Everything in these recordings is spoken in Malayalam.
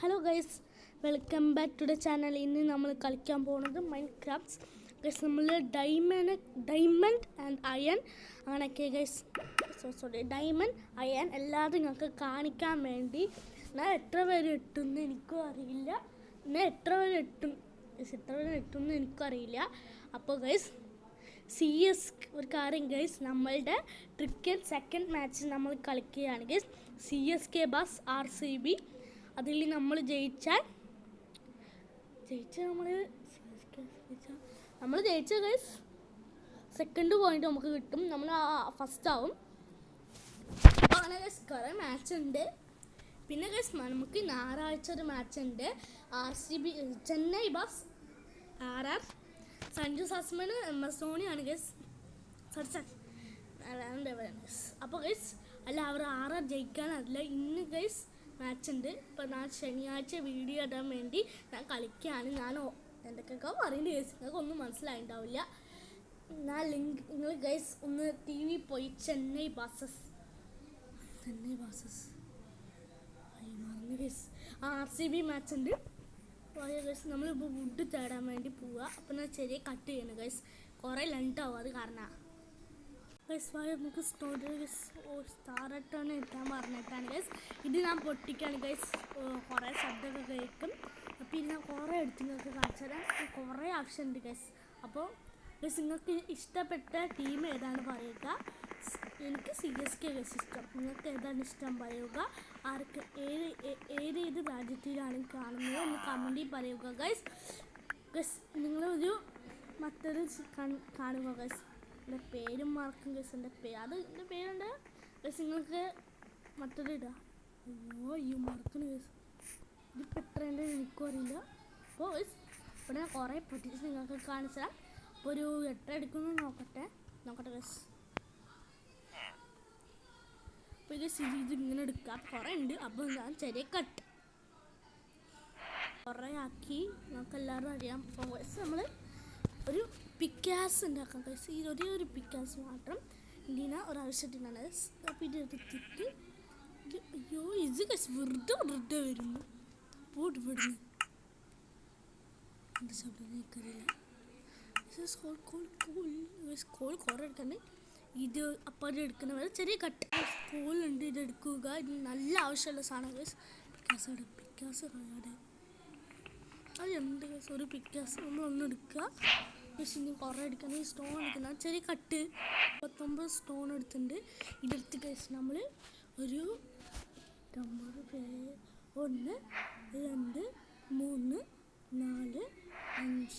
Hello guys, welcome back to the channel. ഇന്ന് നമ്മൾ കളിക്കാൻ പോകുന്നത് മൈൻക്രാഫ്റ്റ് ഗൈസ്. നമ്മൾ ഡയമണ്ട് ആൻഡ് അയൺ അങ്ങനെയൊക്കെ ഗൈസ്. ഡയമണ്ട് അയൺ എല്ലാതും നിങ്ങൾക്ക് കാണിക്കാൻ വേണ്ടി ഞാൻ എത്ര പേര് ഇട്ടെന്ന് എനിക്കും അറിയില്ല. ഞാൻ എത്ര പേര് ഇട്ടെന്ന് എനിക്കും അറിയില്ല. അപ്പോൾ ഗൈസ് CS ഒരു കാര്യം ഗൈസ്, നമ്മളുടെ ക്രിക്കറ്റ് സെക്കൻഡ് മാച്ച് നമ്മൾ കളിക്കുകയാണ് ഗൈസ്. CSK bus RCB. അതിൽ നമ്മൾ ജയിച്ചാൽ നമ്മൾ ജയിച്ച ഗൈസ് സെക്കൻഡ് പോയിന്റ് നമുക്ക് കിട്ടും. നമ്മൾ ഫസ്റ്റ് ആവും. അപ്പോൾ അങ്ങനെ ഗൈസ് കുറേ മാച്ച് ഉണ്ട്. പിന്നെ ഗൈസ് നമുക്ക് ഞായറാഴ്ച ഒരു മാച്ച് ഉണ്ട്. RCB ചെന്നൈ ബസ് RR. സഞ്ജു സാസ്മന് MS ധോണിയാണ് ഗൈസ്. അപ്പോൾ ഗൈസ് അല്ല, അവർ RR ജയിക്കാനല്ല. ഇന്ന് ഗൈസ് മാച്ച് ഉണ്ട്. ഇപ്പോൾ ഞാൻ ശനിയാഴ്ച വീഡിയോ ഇടാൻ വേണ്ടി ഞാൻ കളിക്കുകയാണ്. ഞാൻ എന്തൊക്കെയൊക്കെ പറയുന്നത് ഗൈസ്, നിങ്ങൾക്കൊന്നും മനസ്സിലായിട്ടുണ്ടാവില്ല. ഞാൻ ലിങ്ക് നിങ്ങൾ ഗൈസ് ഒന്ന് TV പോയി ചെന്നൈ ബാസസ് മറന്നു ഗൈസ്. RCB മാച്ച് ഉണ്ട്. ഗൈസ് നമ്മളിപ്പോൾ വുഡ് തേടാൻ വേണ്ടി പോവുക. അപ്പോൾ ഞാൻ ചെറിയ കട്ട് ചെയ്യണം ഗൈസ്, കുറേ ലെങ്ത് ആവും. അത് കാരണം ഗൈസ് നമുക്ക് സ്റ്റാറായിട്ടാണ് ഇട്ടാൻ പറഞ്ഞിട്ടാണ് ഗൈസ്. ഇത് ഞാൻ പൊട്ടിക്കാണ് ഗൈസ്. കുറേ ശബ്ദമൊക്കെ കേൾക്കും. അപ്പോൾ ഞാൻ കുറേ എടുത്ത് നിങ്ങൾക്ക് കാണിച്ചു തരാം. കുറേ ആവശ്യമുണ്ട് ഗൈസ്. അപ്പോൾ ഗൈസ് നിങ്ങൾക്ക് ഇഷ്ടപ്പെട്ട ടീം ഏതാണ് പറയുക. എനിക്ക് CSK ഗൈസ് ഇഷ്ടം. നിങ്ങൾക്ക് ഏതാണ് ഇഷ്ടം പറയുക. ആർക്ക് ഏത് രാജ്യത്തിലാണ് കാണുന്നത് എന്ന് കമൻറ്റിൽ പറയുക ഗൈസ്. ഗൈസ് നിങ്ങളൊരു മറ്റൊരു കാണുക ഗൈസ്. എൻ്റെ പേരും മറക്കും ഗൈസ്. എൻ്റെ പേരുണ്ട് ഗൈസ്. നിങ്ങൾക്ക് മറ്റൊരു ഇടാം. അയ്യോ മറക്കണം ഗൈസ്. ഇതിപ്പോൾ എത്ര ഉണ്ട് എനിക്കും അറിയില്ല. അപ്പോൾ ഗൈസ് ഇവിടെ ഞാൻ കുറേ പൊട്ടിച്ച് നിങ്ങൾക്ക് കാണിച്ചു തരാം. അപ്പോൾ ഒരു 8 എടുക്കുന്നു നോക്കട്ടെ ഗൈസ്. അപ്പോൾ ഇത് ഇങ്ങനെ എടുക്കാം. കുറേ ഉണ്ട്. അപ്പോൾ ഞാൻ ചെറിയ കട്ട് കുറേ ആക്കി നമുക്ക് എല്ലാവരും അറിയാം. അപ്പോൾ ഗൈസ് നമ്മൾ ഒരു പിക്കാസ് ഉണ്ടാക്കാം ഗൈസ്. ഈ ഒരു പിക്കാസ് മാത്രം ഇതിനാ ഒരാവശ്യത്തിനാണ് ഗൈസ്. അപ്പോൾ ഇത് എടുത്തിട്ട് അയ്യോ ഇത് ഗൈസ് വെറുതെ വരുന്നു. പോടുന്നു എന്ത് ശബ്ദം എനിക്കറിയില്ല. കോൾ കുറേ എടുക്കണ്ട്. ഇത് അപ്പം അത് എടുക്കുന്ന വരെ ചെറിയ കട്ട് കോളുണ്ട്. ഇത് എടുക്കുക. ഇത് നല്ല ആവശ്യമുള്ള സാധനം ഗൈസ്. പിക്കാസ് അറിയാതെ അത് എന്ത് ഗൈസ്. ഒരു പിക്കാസ് നമ്മളൊന്ന് എടുക്കുക ഗൈസ്. ഇനി കുറേ എടുക്കണം. ഈ സ്റ്റോൺ എടുക്കുന്ന ചെറിയ കട്ട് 29 സ്റ്റോൺ എടുത്തിട്ടുണ്ട്. ഇതെടുത്ത് ഗൈസ് നമ്മൾ ഒരു 1 2 3 4 5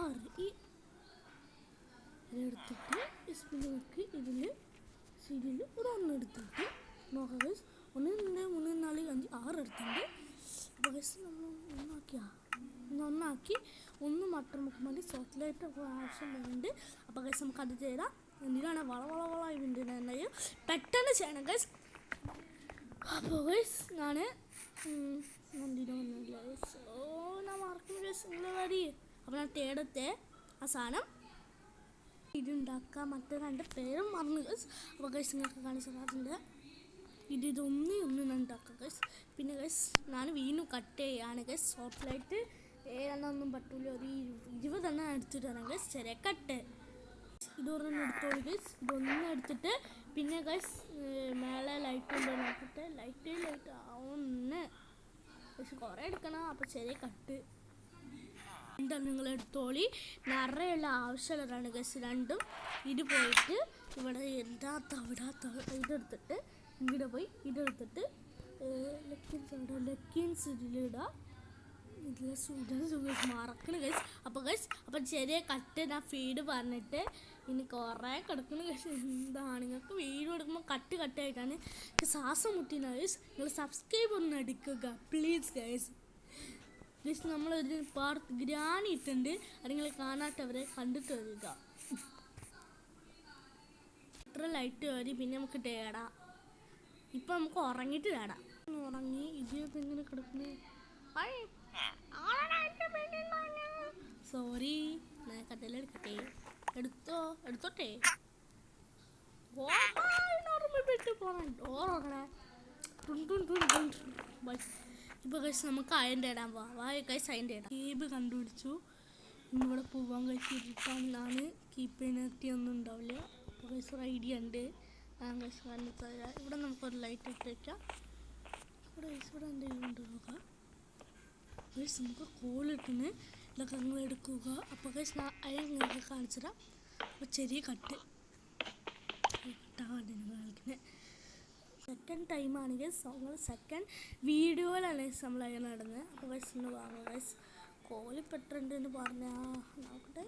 6 ഈ എടുത്തിട്ട് നമുക്ക് ഇതിൽ ഒരു 1 എടുത്തിട്ട് നോക്കാം ഗൈസ്. 1 2 3 4 5 6 എടുത്തിട്ടുണ്ട്. അപ്പോൾ ഗൈസ് നമ്മൾ ഒന്നാക്കി ഒന്ന് മട്ടർ മുക്കാൻ വേണ്ടി ചോക്ലേറ്റ് ആവശ്യം വരുന്നുണ്ട്. അപ്പോൾ ഗൈസ് നമുക്ക് അത് ചെയ്താൽ എന്തിനാണ് വള ഇതിൻ്റെ പെട്ടെന്ന് ചെയ്യണം ഗൈസ്. അപ്പോൾ ഗൈസ് ഞാൻ എന്തിനൊന്നുമില്ല ഗൈസ്. ഞാൻ മറക്കും ഗൈസ്. നിങ്ങൾ വരി. അപ്പോൾ ഞാൻ തേടത്തെ ആ സാധനം ഇതുണ്ടാക്കാം. മറ്റേ 2 പേരും മറന്നു ഗൈസ്. അപ്പോൾ ഗൈസ് നിങ്ങൾക്ക് കാണിച്ചു തരാറുണ്ട്. ഇതൊന്ന് ഞാൻ ഉണ്ടാക്കാം ഗൈസ്. പിന്നെ ഗൈസ് ഞാൻ വീണ്ടും കട്ട് ചെയ്യാണ് ഗൈസ്. ചോക്ലേറ്റ് 7 ഒന്നും പറ്റില്ല. ഒരു 20 എടുത്തിട്ട് വരാം ഗൈസ്. ചെറിയ കട്ട് ഇതൊരെണ്ണം എടുത്തോളൂ ഗൈസ്. ഇതൊന്നും എടുത്തിട്ട് പിന്നെ ഗൈസ് മേലെ ലൈറ്റ് ഉണ്ടോ നോക്കട്ടെ. ലൈറ്റ് ഒന്ന് ഗൈസ് കുറേ എടുക്കണം. അപ്പോൾ ചെറിയ കട്ട് എന്താ നിങ്ങൾ എടുത്തോളി. നിറയുള്ള ആവശ്യമുള്ളതാണ് ഗൈസ് രണ്ടും. ഇത് പോയിട്ട് ഇവിടെ ഇതെടുത്തിട്ട് ഇവിടെ പോയി ഇതെടുത്തിട്ട് ലെക്കിൻസ് ഇതിലിടുക. മറക്കണം ഗൈസ്. അപ്പോൾ ചെറിയ കട്ട് ഞാൻ ഫീഡ് പറഞ്ഞിട്ട് ഇനി കുറേ കിടക്കുന്ന ഗൈസ്. എന്താണ് നിങ്ങൾക്ക് വീഡിയോ എടുക്കുമ്പോൾ കട്ടായിട്ടാണ് ശ്വാസം മുട്ടിന ഗൈസ്. നിങ്ങൾ സബ്സ്ക്രൈബ് ഒന്ന് എടുക്കുക പ്ലീസ് ഗൈസ്. ഗൈസ് നമ്മളൊരു ഗ്രാനി ഇട്ടുണ്ട്. അത് നിങ്ങൾ കാണാത്തവരെ കണ്ടിട്ട് വരിക. ഇത്ര ലൈറ്റ് വരി. പിന്നെ നമുക്ക് തേടാം. ഇപ്പം നമുക്ക് ഉറങ്ങിയിട്ട് തേടാം. ഉറങ്ങി ഇതിപ്പോൾ എങ്ങനെ കിടക്കുന്നത്. സോറി കഥയിലെടുക്കട്ടെ. എടുത്തോട്ടെ. നോർമൽ പെട്ട് പോകണം. ഡോറങ്ങനെ ഇപ്പോൾ ഗൈസ് നമുക്ക് അയൻ്റെ ഇടാൻ പോവാം. വാ ഗൈസ് അയൻ്റെ ഇടാം. കേബ് കണ്ടുപിടിച്ചു. ഇന്നിവിടെ പോവാൻ ഗൈസ് ഇരുട്ടാണ്. കീപ്പ് ചെയ്യാനൊന്നും ഉണ്ടാവില്ല. അപ്പോൾ ഗൈസ് ഒരു ഐഡിയ ഉണ്ട്. ഗൈസ് കണ്ടിട്ട് ഇവിടെ നമുക്കൊരു ലൈറ്റ് ഇട്ട് വയ്ക്കാം. ഇവിടെ ഗൈസ് ഇവിടെ എന്തെങ്കിലും ഉണ്ട് നോക്കാം. ഗൈസ് നമുക്ക് കോളിട്ടിന് ഇതൊക്കെ നിങ്ങൾ എടുക്കുക. അപ്പോൾ ഗൈസ് ഞാൻ അയൽ നിങ്ങൾക്ക് കാണിച്ചു തരാം. അപ്പോൾ ചെറിയ കട്ട് കിട്ടാൻ കളിക്കുന്നത് സെക്കൻഡ് ടൈമാണ് ഗൈസ്. നമ്മൾ സെക്കൻഡ് വീഡിയോയിലാണ് ഗൈസ് നമ്മൾ അയൽ നടന്നത്. അപ്പോൾ ഗൈസ് ഇന്ന് വാങ്ങുക ഗൈസ്. കോലി പെട്ടിട്ടുണ്ടെന്ന് പറഞ്ഞാൽ നോക്കട്ടെ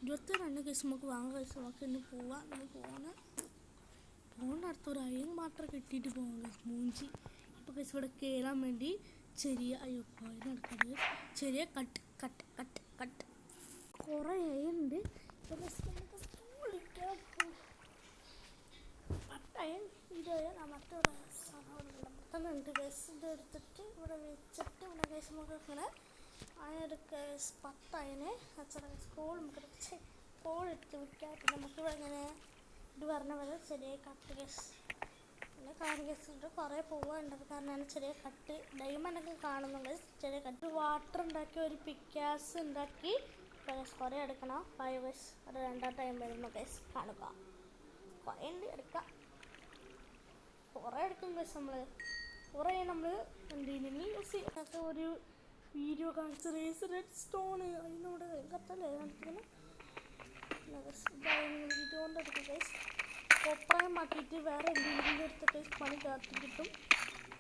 22 ഗൈസ് നമുക്ക് വാങ്ങുക ഗൈസ്. നമുക്ക് ഇന്ന് പോവാണ് പോകുന്ന അടുത്തൊരു അയൽ മാത്രം കെട്ടിയിട്ട് പോകാം ഗൈസ്. മൂഞ്ചി ഇപ്പോൾ ഗൈസ് ഇവിടെ കയറാൻ വേണ്ടി ചെറിയ അതിനടുക്കത് ചെറിയ കട്ട് കട്ട് കട്ട് കട്ട് കുറേ അയുണ്ട്. പട്ടയൻ മറ്റൊരു സാധനമുണ്ട് ഗൈസ്. ഇത് എടുത്തിട്ട് ഇവിടെ വെച്ചിട്ട് ഇവിടെ ഗൈസ് നമുക്ക് ഇങ്ങനെ അതിനെടുക്ക 10 അയനെ സ്കൂൾ നമുക്ക് കോളിട്ട് വിൽക്കാം. പിന്നെ നമുക്ക് ഇവിടെ ഇങ്ങനെ ഇത് പറഞ്ഞ പോലെ ചെറിയ കട്ട് ഗൈസ്. പിന്നെ കാര്യം ഗൈസ് കുറേ പോവാനുണ്ട്. കാരണം ചെറിയ കട്ട് ഡയമണ്ടൊക്കെ കാണുന്നുണ്ട്. ചെറിയ കട്ട് വാട്ടർ ഉണ്ടാക്കി ഒരു പിക്കാസ് ഉണ്ടാക്കി ഗൈസ് കുറേ എടുക്കണം. 5 ഗൈസ് അത് 2 ടൈം വരുമ്പോൾ ഗൈസ് കാണുക. കുറേ ഉണ്ട് എടുക്കാം. കുറേ എടുക്കും ഗൈസ്. കുറേ നമ്മൾ എന്തെങ്കിലും യൂസ് ചെയ്യുന്നൊക്കെ ഒരു വീഡിയോ കാണിച്ച് റെഡ് സ്റ്റോണ് അതിനോട് കത്തല്ലേ കാണിക്കുന്നത്. വീഡിയോ കൊണ്ട് എടുക്കും ഗൈസ്. കൊപ്രായം മാറ്റിയിട്ട് വേറെ എന്തെങ്കിലും എടുത്തിട്ട് പണി കാത്തി കിട്ടും.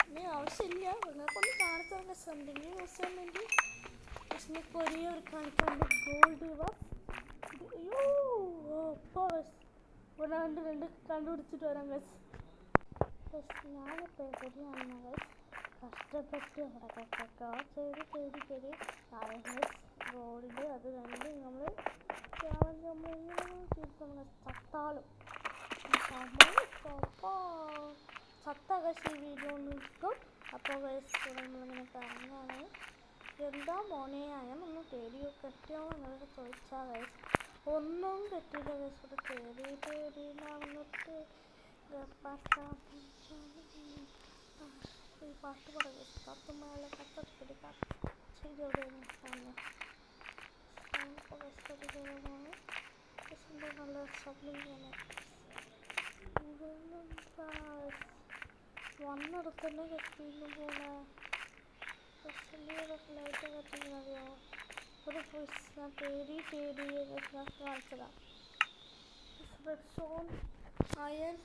ഇനി ആവശ്യമില്ല. നിങ്ങൾക്കൊന്ന് കാണിച്ചാൽ ഗൈസ് എന്തെങ്കിലും യൂസ് ചെയ്യാൻ വേണ്ടി നിങ്ങൾക്ക് ഒരേ ഒരു കാണിക്കാണ്ട് ഗോൾഡ് അയ്യോ ഇപ്പോൾ ഇവിടെ രണ്ട് കണ്ടുപിടിച്ചിട്ട് വരാം ഗൈസ്. ഞാനിപ്പോൾ എവിടെയാണ് ഗൈസ് കഷ്ടപ്പെട്ട് അവിടെ ഗോൾഡ് അത് രണ്ട് നമ്മൾ ചത്താളും ചത്ത ഗൈസ് ഈ വീഡിയോ നിൽക്കും. അപ്പോൾ ഗൈസ് നമ്മളിങ്ങനെ പറഞ്ഞാണ് എന്താ മോനെ അയാളൊന്ന് തേടിയോ കെട്ടിയോ എന്നൊക്കെ ചോദിച്ചാൽ ഗൈസ് ഒന്നും കെട്ടിയില്ല ഗൈസ്. ഇവിടെ തേടിയില്ലാന്നിട്ട് ഈ പാട്ട് പറയും കത്തുമാല കത്തടി ചെയ്തോടെയാണ് നല്ല സബ്ലിങ്ങനെ വന്നെടുത്തന്നെ കെട്ടിന്ന് പോലെ ലൈറ്റ് കത്തിക്കുന്നറിയോ. ഒരു ഞാൻ തേടി ഞാൻ കാണിച്ചതാണ്. റെഡ് സ്റ്റോൺ അയൺ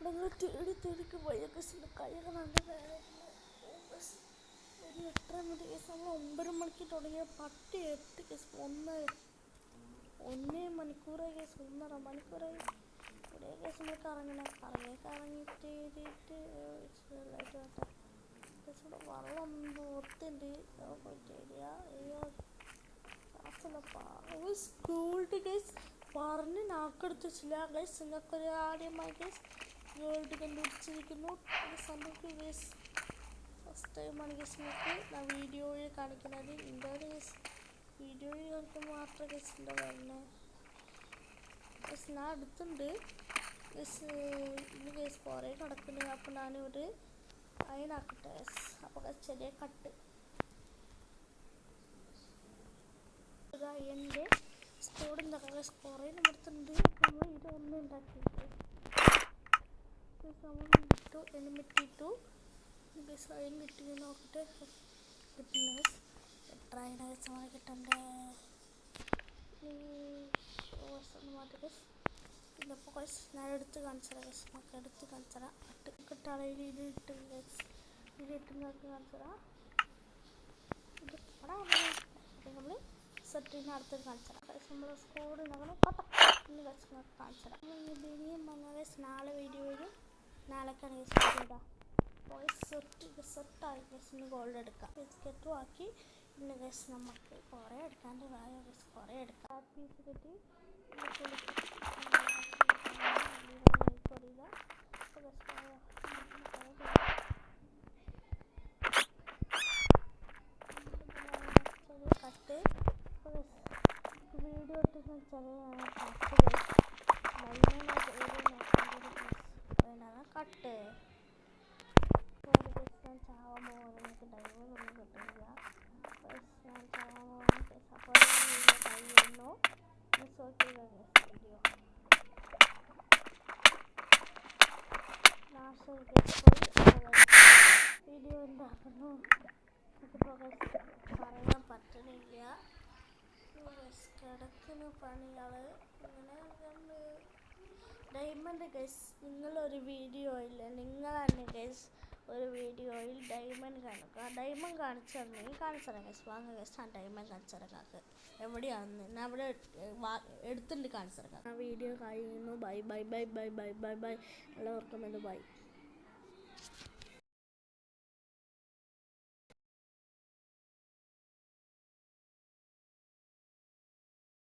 ഇവിടെ തേടിക്ക് വയ്യസിൻ്റെ കൈയൊക്കെ നല്ല വേദന. ഒരു 8:30 മണി കേസ് നമ്മൾ 9 മണിക്ക് തുടങ്ങിയ 8 കേസ് 1 മണിക്കൂറായി കേസ് 1.5 മണിക്കൂറായി. ഒരേ കേസ് നമ്മൾ കറങ്ങിയിട്ട് ലൈറ്റ് കേസ് ഇവിടെ വെള്ളം ഒത്തുണ്ട് പോയിട്ട് അയ്യോ ഗോൾഡ് കേസ് പറഞ്ഞ് നാക്കെടുത്ത് വെച്ചില്ല ഗൈസ്. നിങ്ങൾക്കൊരു ആദ്യമായി ഗൈസ് ഗോൾഡ് കണ്ടുപിടിച്ചിരിക്കുന്നു. സംഭവിക്കും ഗൈസ് ഫസ്റ്റ് ടൈമാണ് ഗൈസ് നിങ്ങൾക്ക് ഞാൻ വീഡിയോയിൽ കാണിക്കുന്നത്. ഇന്ത്യ ഗൈസ് വീഡിയോയിൽ കാണിക്കുമ്പോൾ മാത്രം ഗൈസ് എന്താ പറയുന്നത് ഗൈസ് ഞാൻ അടുത്തുണ്ട് ഗൈസ്. ഇന്ന് ഗൈസ് കുറേ കിടക്കുന്നുണ്ട്. അപ്പോൾ ഞാനൊരു അയനാക്കട്ടെ ഗൈസ്. അപ്പോൾ ഗൈസ് ചെറിയ കട്ട് അയൻ്റെ സ്കോഡ് ഉണ്ടാക്കാം ഗൈസ്. കുറേ നമ്മുടെ നമ്മൾ ഇതൊന്നും ഉണ്ടാക്കിയിട്ട് നമ്മൾ ഇട്ടു എലിമിറ്റിട്ടു ഗൈസ്. അയൻ കിട്ടി നോക്കട്ടെ കിട്ടുന്ന ഗൈസ്. എത്ര അയന ഗൈസ് നമ്മൾ കിട്ടണ്ടേ മാറ്റി ഗൈസ്. ഇന്നിപ്പോൾ ഗൈസ് ഞാൻ എടുത്ത് കാണിച്ചതാണ് ഗൈസ്. നമുക്ക് എടുത്ത് കാണിച്ചതാണ് കിട്ടാതെ ഇത് ഇട്ട് ഗൈസ്. ഇത് ഇട്ട് നിങ്ങൾക്ക് കാണിച്ചതാണ്. ഇത് നമ്മൾ സെറ്റിന് അടുത്ത് കാണിച്ചതാണ് ഗൈസ്. നമ്മൾ സ്കോഡ് ഉണ്ടാക്കണം ഇന്ന് ഗൈസ് നിങ്ങൾക്ക് കാണിച്ചതാണ്. ഇനിയും വന്ന ഗൈസ് നാളെ വീഡിയോ വരും. നാളേക്കാണ് ഗൈസ് വീഡിയോ സെറ്റായി ഗൈസ്. ഇന്ന് ഗോൾഡ് എടുക്കാം. ബിസ്ക്കറ്റും ആക്കി ഇന്ന് ഗൈസ് നമുക്ക് കുറേ എടുക്കാണ്ട് വായ ഗൈസ് കുറേ എടുക്കാം. പീസ് കെട്ടി കട്ട് വീഡിയോ ഇട്ട് കട്ട് വീഡിയോ ഉണ്ടാക്കുന്നു നമുക്കിപ്പോൾ പറയാൻ പറ്റണില്ല. കിടക്കുന്ന പണികൾ ഇങ്ങനെ ഡയമണ്ട് ഗൈസ്. നിങ്ങളൊരു വീഡിയോയിൽ നിങ്ങൾ തന്നെ ഗൈസ് ഒരു വീഡിയോയിൽ ഡയമണ്ട് കാണുക. ഡയമണ്ട് കാണിച്ചു തന്നെങ്കിൽ കാണിച്ചു തരാം ഗൈസ്. വാങ്ങുക ഗൈസ്. ആ ഡയമണ്ട് കാണിച്ചു തരാം. എവിടെയാണെന്ന് ഞാൻ അവിടെ എടുത്തിട്ട് കാണിച്ചു തരാം. ആ വീഡിയോ കഴിയുന്നു. Bye bye bye bye bye bye bye. എല്ലാവർക്കും ബൈ.